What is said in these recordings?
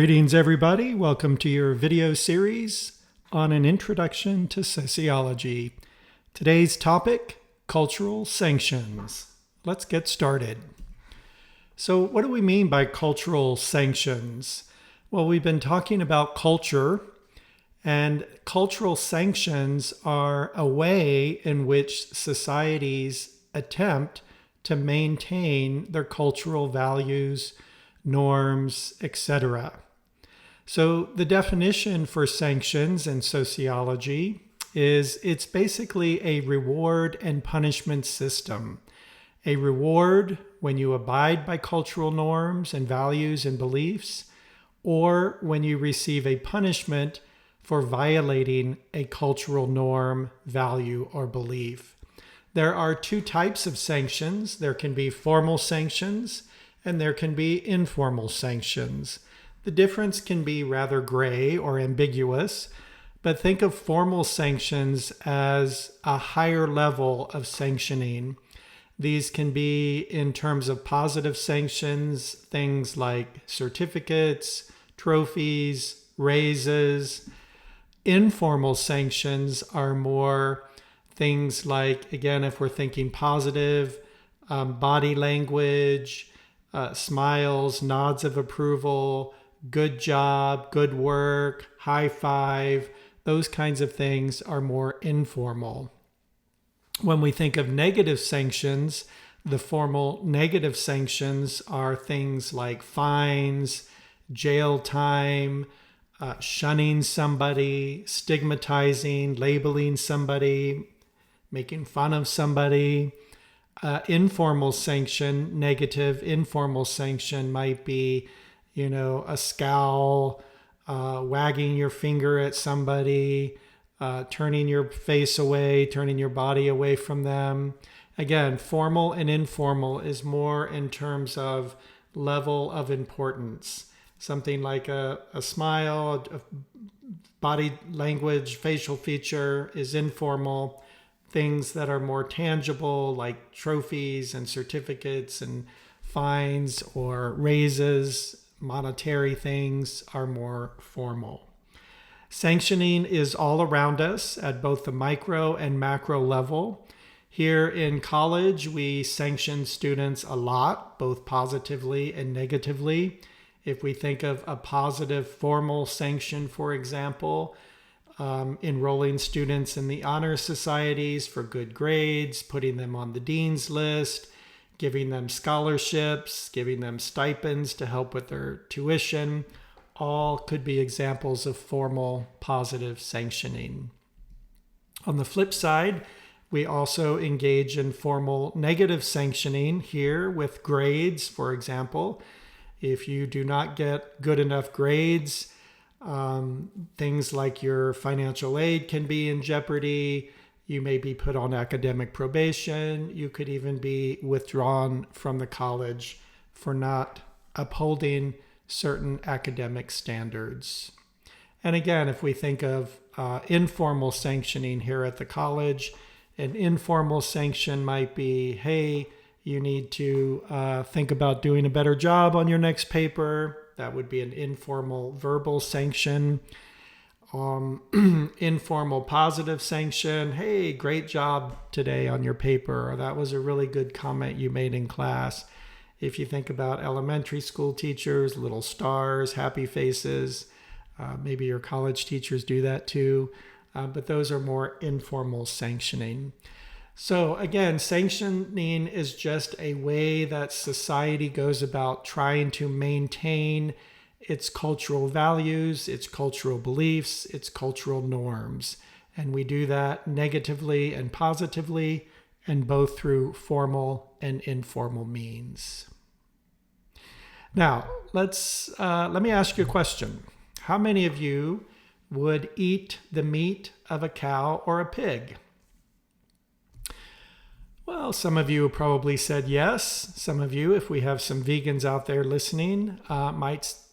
Greetings, everybody. Welcome to your video series on an introduction to sociology. Today's topic, cultural sanctions. Let's get started. So what do we mean by cultural sanctions? Well, we've been talking about culture, and cultural sanctions are a way in which societies attempt to maintain their cultural values, norms, etc. So the definition for sanctions in sociology is it's basically a reward and punishment system. A reward when you abide by cultural norms and values and beliefs, or when you receive a punishment for violating a cultural norm, value, or belief. There are two types of sanctions. There can be formal sanctions and there can be informal sanctions. The difference can be rather gray or ambiguous, but think of formal sanctions as a higher level of sanctioning. These can be in terms of positive sanctions, things like certificates, trophies, raises. Informal sanctions are more things like, again, if we're thinking positive, body language, smiles, nods of approval, good job, good work, high five. Those kinds of things are more informal. When we think of negative sanctions, the formal negative sanctions are things like fines, jail time, shunning somebody, stigmatizing, labeling somebody, making fun of somebody. Informal sanction, negative informal sanction might be, a scowl, wagging your finger at somebody, turning your face away, turning your body away from them. Again, formal and informal is more in terms of level of importance. Something like a smile, a body language, facial feature is informal. Things that are more tangible, like trophies and certificates and fines or raises, monetary things, are more formal. Sanctioning is all around us at both the micro and macro level. Here in college, we sanction students a lot, both positively and negatively. If we think of a positive formal sanction, for example, enrolling students in the honor societies for good grades, putting them on the dean's list, giving them scholarships, giving them stipends to help with their tuition, all could be examples of formal positive sanctioning. On the flip side, we also engage in formal negative sanctioning here with grades, for example. If you do not get good enough grades, things like your financial aid can be in jeopardy. You may be put on academic probation. You could even be withdrawn from the college for not upholding certain academic standards. And again, if we think of informal sanctioning here at the college, an informal sanction might be, hey, you need to think about doing a better job on your next paper. That would be an informal verbal sanction. Informal positive sanction. Hey, great job today on your paper. Or that was a really good comment you made in class. If you think about elementary school teachers, little stars, happy faces. Maybe your college teachers do that too. But those are more informal sanctioning. So again, sanctioning is just a way that society goes about trying to maintain its cultural values, its cultural beliefs, its cultural norms. And we do that negatively and positively, and both through formal and informal means. Now, let me ask you a question. How many of you would eat the meat of a cow or a pig? Well, some of you probably said yes. Some of you, if we have some vegans out there listening,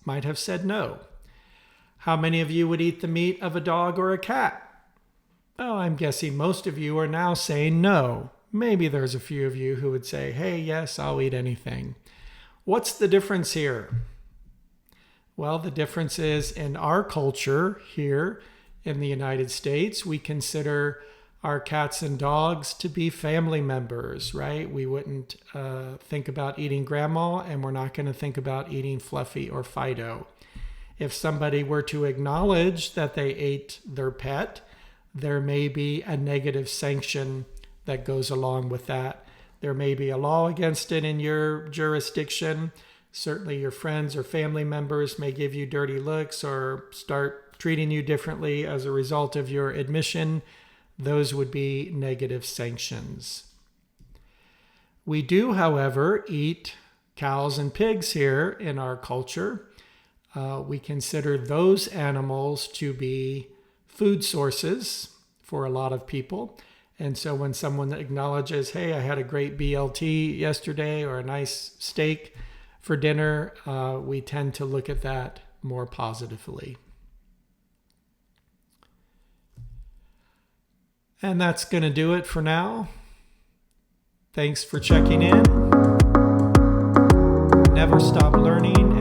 might have said no. How many of you would eat the meat of a dog or a cat? Well, I'm guessing most of you are now saying no. Maybe there's a few of you who would say, hey, yes, I'll eat anything. What's the difference here? Well, the difference is in our culture here in the United States, we consider our cats and dogs to be family members, right? We wouldn't think about eating grandma, and we're not going to think about eating Fluffy or Fido. If somebody were to acknowledge that they ate their pet, there may be a negative sanction that goes along with that. There may be a law against it in your jurisdiction. Certainly your friends or family members may give you dirty looks or start treating you differently as a result of your admission. Those would be negative sanctions. We do, however, eat cows and pigs here in our culture. We consider those animals to be food sources for a lot of people. And so when someone acknowledges, hey, I had a great BLT yesterday or a nice steak for dinner, we tend to look at that more positively. And that's going to do it for now. Thanks for checking in. Never stop learning